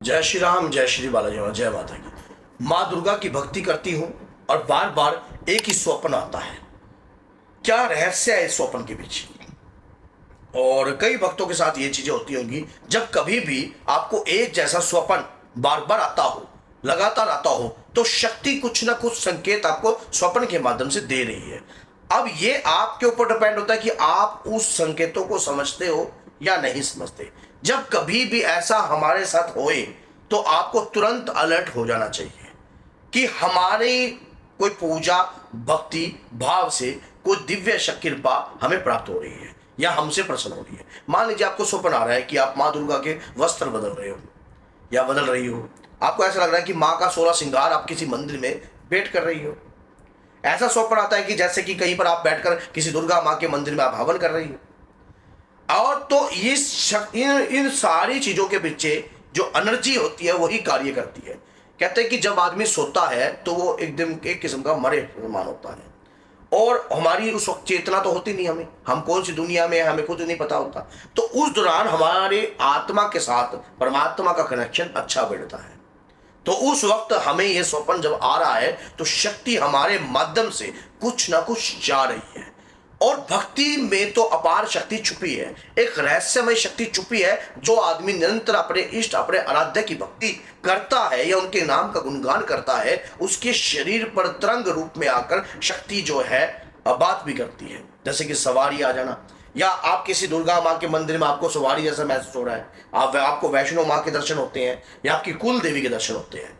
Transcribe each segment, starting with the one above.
जय श्री राम, जय श्री बालाजी महाराज, जय माता की। माँ दुर्गा की भक्ति करती हूँ और बार बार एक ही स्वप्न आता है। क्या रहस्य है इस स्वप्न के पीछे? और कई भक्तों के साथ ये चीजें होती होंगी, जब कभी भी आपको एक जैसा स्वप्न बार बार आता हो, लगातार आता हो, तो शक्ति कुछ ना कुछ संकेत आपको स्वप्न के माध्यम से दे रही है। अब ये आपके ऊपर डिपेंड होता है कि आप उस संकेतों को समझते हो या नहीं समझते। जब कभी भी ऐसा हमारे साथ होए तो आपको तुरंत अलर्ट हो जाना चाहिए कि हमारी कोई पूजा भक्ति भाव से कोई दिव्य कृपा हमें प्राप्त हो रही है या हमसे प्रसन्न हो रही है। मान लीजिए आपको स्वप्न आ रहा है कि आप माँ दुर्गा के वस्त्र बदल रहे हो या बदल रही हो। आपको ऐसा लग रहा है कि माँ का 16 श्रृंगार आप किसी मंदिर में भेंट कर रही हो। ऐसा स्वप्न आता है कि जैसे कि कहीं पर आप बैठकर किसी दुर्गा माँ के मंदिर में आप हवन कर रही हो। और तो इन सारी चीजों के पीछे जो एनर्जी होती है वही कार्य करती है। कहते हैं कि जब आदमी सोता है तो वो एकदम एक किस्म का मरे समान होता है और हमारी उस वक्त चेतना तो होती नहीं, हम कौन सी दुनिया में हमें खुद नहीं पता होता। तो उस दौरान हमारे आत्मा के साथ परमात्मा का कनेक्शन अच्छा बढ़ता है। तो उस वक्त हमें यह स्वप्न जब आ रहा है तो शक्ति हमारे माध्यम से कुछ ना कुछ जा रही है। और भक्ति में तो अपार शक्ति छुपी है, एक रहस्यमय शक्ति छुपी है। जो आदमी निरंतर अपने इष्ट अपने आराध्य की भक्ति करता है या उनके नाम का गुणगान करता है, उसके शरीर पर तरंग रूप में आकर शक्ति जो है बात भी करती है। जैसे कि सवारी आ जाना, या आप किसी दुर्गा माँ के मंदिर में आपको सवारी जैसा महसूस हो रहा है, आपको वैष्णो माँ के दर्शन होते हैं या आपकी कुल देवी के दर्शन होते हैं,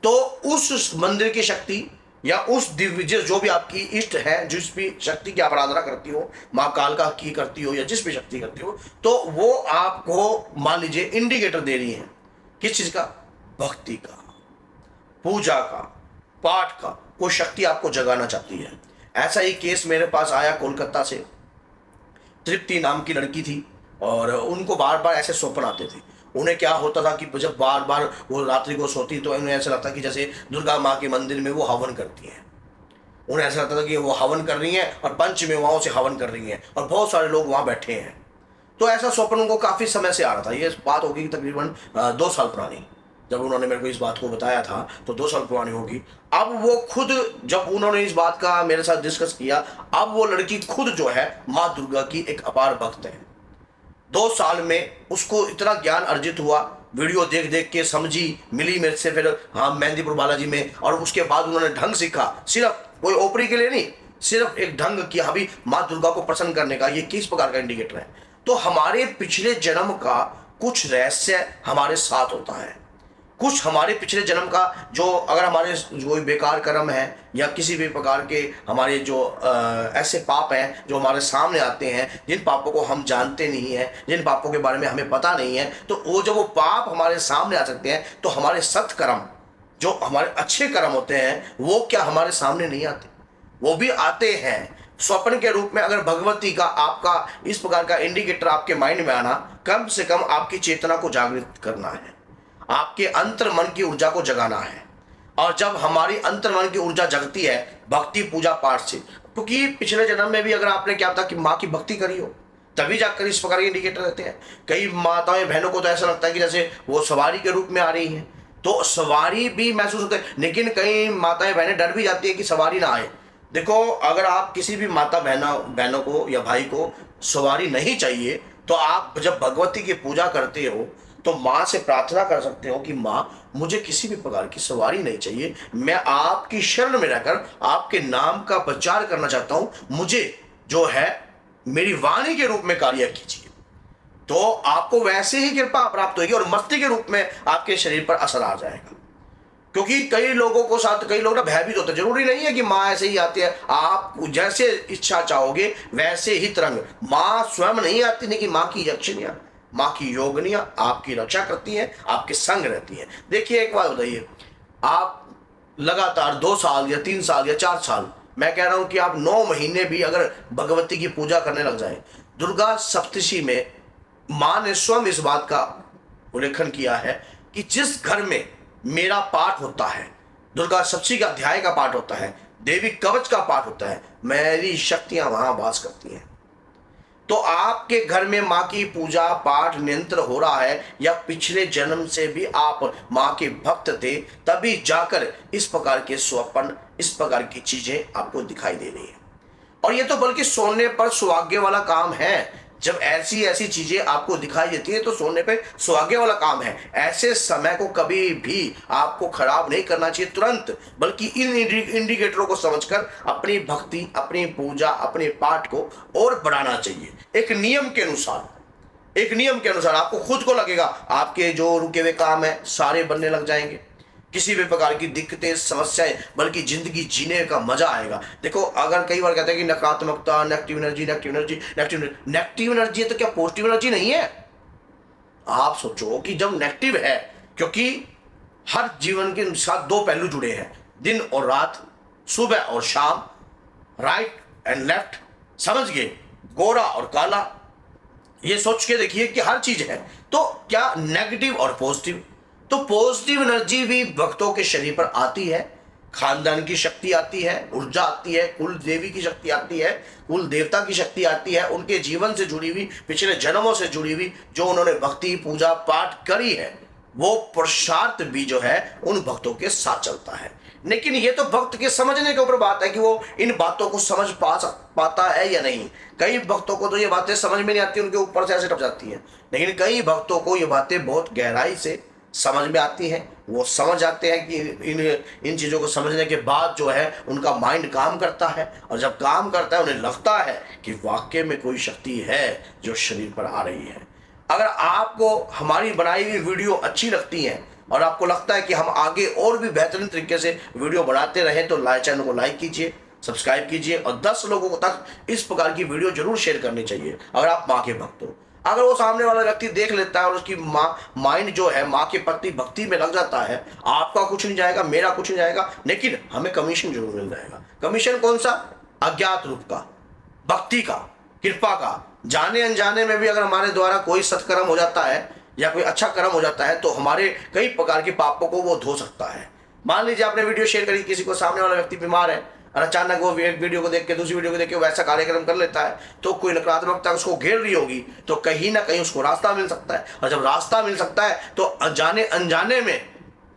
तो उस मंदिर की शक्ति या उस दिव्य जो भी आपकी इष्ट है, जिस भी शक्ति की आप आराधना करती हो, माँ कालका की करती हो या जिस भी शक्ति करती हो, तो वो आपको मान लीजिए इंडिकेटर दे रही है किस चीज का? भक्ति का, पूजा का, पाठ का। कोई शक्ति आपको जगाना चाहती है। ऐसा ही केस मेरे पास आया कोलकाता से। तृप्ति नाम की लड़की थी और उनको बार बार ऐसे स्वप्न आते थे। उन्हें क्या होता था कि जब बार बार वो रात्रि को सोती तो उन्हें ऐसा लगता कि जैसे दुर्गा माँ के मंदिर में वो हवन करती हैं। उन्हें ऐसा लगता था कि वो हवन कर रही हैं और पंच मेवाओं से हवन कर रही हैं और बहुत सारे लोग वहाँ बैठे हैं। तो ऐसा स्वप्न उनको काफ़ी समय से आ रहा था। ये बात होगी तकरीबन 2 साल पुरानी। जब उन्होंने मेरे को इस बात को बताया था तो 2 साल पुरानी होगी। अब वो खुद, जब उन्होंने इस बात का मेरे साथ डिस्कस किया, अब वो लड़की खुद जो है माँ दुर्गा की एक अपार भक्त है। 2 साल में उसको इतना ज्ञान अर्जित हुआ, वीडियो देख देख के समझी, मिली मेरे से फिर हाँ मेहंदीपुर बालाजी में, और उसके बाद उन्होंने ढंग सीखा। सिर्फ कोई ओपरी के लिए नहीं, सिर्फ एक ढंग किया अभी माँ दुर्गा को प्रसन्न करने का। ये किस प्रकार का इंडिकेटर है? तो हमारे पिछले जन्म का कुछ रहस्य हमारे साथ होता है। कुछ हमारे पिछले जन्म का जो, अगर हमारे कोई बेकार कर्म है या किसी भी प्रकार के हमारे जो ऐसे पाप हैं जो हमारे सामने आते हैं, जिन पापों को हम जानते नहीं हैं, जिन पापों के बारे में हमें पता नहीं है, तो वो जब वो पाप हमारे सामने आ सकते हैं तो हमारे सत्कर्म जो हमारे अच्छे कर्म होते हैं वो क्या हमारे सामने नहीं आते? वो भी आते हैं स्वप्न के रूप में। अगर भगवती का आपका इस प्रकार का इंडिकेटर आपके माइंड में आना, कम से कम आपकी चेतना को जागृत करना है, आपके अंतर मन की ऊर्जा को जगाना है। और जब हमारी अंतर मन की ऊर्जा जगती है भक्ति पूजा पाठ से, क्योंकि पिछले जन्म में भी अगर आपने क्या था कि माँ की भक्ति करी हो, तभी जाकर इस प्रकार के इंडिकेटर रहते हैं। कई माताएं बहनों को तो ऐसा लगता है कि जैसे वो सवारी के रूप में आ रही हैं, तो सवारी भी महसूस होता है। लेकिन कई माताएं बहनें डर भी जाती है कि सवारी ना आए। देखो, अगर आप किसी भी माता बहनों को या भाई को सवारी नहीं चाहिए, तो आप जब भगवती की पूजा करते हो तो माँ से प्रार्थना कर सकते हो कि माँ, मुझे किसी भी प्रकार की सवारी नहीं चाहिए, मैं आपकी शरण में रहकर आपके नाम का प्रचार करना चाहता हूँ, मुझे जो है मेरी वाणी के रूप में कार्य कीजिए। तो आपको वैसे ही कृपा प्राप्त होगी और मस्ती के रूप में आपके शरीर पर असर आ जाएगा। क्योंकि कई लोगों को साथ कई लोग ना भयभीत होते हैं। जरूरी नहीं है कि माँ ऐसे ही आती है, आप जैसे इच्छा चाहोगे वैसे ही तरंग। माँ स्वयं नहीं आती, नहीं कि माँ की यक्षिणियाँ, माँ की योगनियाँ आपकी रक्षा करती हैं, आपके संग रहती हैं। देखिए, एक बात बताइए, आप लगातार 2 साल या 3 साल या 4 साल, मैं कह रहा हूं कि आप 9 महीने भी अगर भगवती की पूजा करने लग जाए, दुर्गा सप्तशी में माँ ने स्वयं इस बात का उल्लेखन किया है कि जिस घर में मेरा पाठ होता है, दुर्गा सप्तशी का अध्याय का पाठ होता है, देवी कवच का पाठ होता है, मेरी शक्तियां वहां वास करती हैं। तो आपके घर में माँ की पूजा पाठ निरंतर हो रहा है, या पिछले जन्म से भी आप माँ के भक्त थे, तभी जाकर इस प्रकार के स्वप्न, इस प्रकार की चीजें आपको दिखाई दे रही है। और ये तो बल्कि सोने पर सुहागे वाला काम है। जब ऐसी ऐसी चीजें आपको दिखाई देती है तो सोने पे सुहागे वाला काम है। ऐसे समय को कभी भी आपको खराब नहीं करना चाहिए तुरंत, बल्कि इन इंडिकेटरों को समझकर अपनी भक्ति, अपनी पूजा, अपने पाठ को और बढ़ाना चाहिए। एक नियम के अनुसार आपको खुद को लगेगा आपके जो रुके हुए काम है सारे बनने लग जाएंगे। किसी भी प्रकार की दिक्कतें, समस्याएं, बल्कि जिंदगी जीने का मजा आएगा। देखो, अगर कई बार कहते हैं कि नकारात्मकता, नेगेटिव एनर्जी है, तो क्या पॉजिटिव एनर्जी नहीं है? आप सोचो कि जब नेगेटिव है, क्योंकि हर जीवन के साथ दो पहलू जुड़े हैं, दिन और रात, सुबह और शाम, राइट एंड लेफ्ट, समझ गए, गोरा और काला। ये सोच के देखिए कि हर चीज है, तो क्या नेगेटिव और पॉजिटिव। तो पॉजिटिव एनर्जी भी भक्तों के शरीर पर आती है, खानदान की शक्ति आती है, ऊर्जा आती है, कुल देवी की शक्ति आती है, कुल देवता की शक्ति आती है, उनके जीवन से जुड़ी हुई, पिछले जन्मों से जुड़ी हुई जो उन्होंने भक्ति पूजा पाठ करी है, वो पुरुषार्थ भी जो है उन भक्तों के साथ चलता है। लेकिन ये तो भक्त के समझने के ऊपर बात है कि वो इन बातों को समझ पाता है या नहीं। कई भक्तों को तो ये बातें समझ में नहीं आती, उनके ऊपर से ऐसे टप जाती हैं, लेकिन कई भक्तों को ये बातें बहुत गहराई से समझ में आती हैं। वो समझ जाते हैं कि इन चीज़ों को समझने के बाद जो है उनका माइंड काम करता है, और जब काम करता है उन्हें लगता है कि वाकई में कोई शक्ति है जो शरीर पर आ रही है। अगर आपको हमारी बनाई हुई वीडियो अच्छी लगती है और आपको लगता है कि हम आगे और भी बेहतरीन तरीके से वीडियो बनाते रहें, तो चैनल को लाइक कीजिए, सब्सक्राइब कीजिए, और 10 लोगों तक इस प्रकार की वीडियो जरूर शेयर करनी चाहिए। अगर आप माँ के भक्त हो, अगर वो सामने वाला व्यक्ति देख लेता है और उसकी माइंड जो है माँ के प्रति भक्ति में लग जाता है, आपका कुछ नहीं जाएगा, मेरा कुछ नहीं जाएगा, लेकिन हमें कमीशन जरूर मिल जाएगा। कमीशन कौन सा? अज्ञात रूप का, भक्ति का, कृपा का। जाने अनजाने में भी अगर हमारे द्वारा कोई सत्कर्म हो जाता है या कोई अच्छा कर्म हो जाता है, तो हमारे कई प्रकार के पापों को वो धो सकता है। मान लीजिए आपने वीडियो शेयर करी, किसी को, सामने वाला व्यक्ति बीमार है, और अचानक वो एक वीडियो को देख के दूसरी वीडियो को देख के वैसा कार्यक्रम कर लेता है, तो कोई नकारात्मकता उसको घेर रही होगी, तो कहीं ना कहीं उसको रास्ता मिल सकता है। और जब रास्ता मिल सकता है तो जाने अनजाने में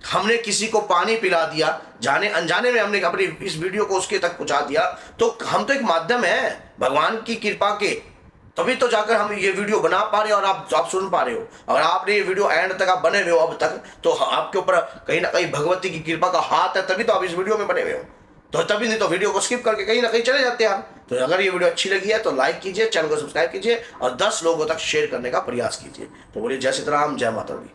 हमने किसी को पानी पिला दिया, जाने अनजाने में हमने अपनी इस वीडियो को उसके तक पहुंचा दिया, तो हम तो एक माध्यम है भगवान की कृपा के, तभी तो जाकर हम ये वीडियो बना पा रहे हो और आप सुन पा रहे हो। अगर आपने ये वीडियो एंड तक आप बने हुए हो अब तक, तो आपके ऊपर कहीं ना कहीं भगवती की कृपा का हाथ है, तभी तो आप इस वीडियो में बने हुए हो। तो तभी नहीं तो वीडियो को स्किप करके कहीं ना कहीं चले जाते हैं आप। तो अगर ये वीडियो अच्छी लगी है तो लाइक कीजिए, चैनल को सब्सक्राइब कीजिए, और 10 लोगों तक शेयर करने का प्रयास कीजिए। तो बोलिए जय सीताराम, जय माता दी।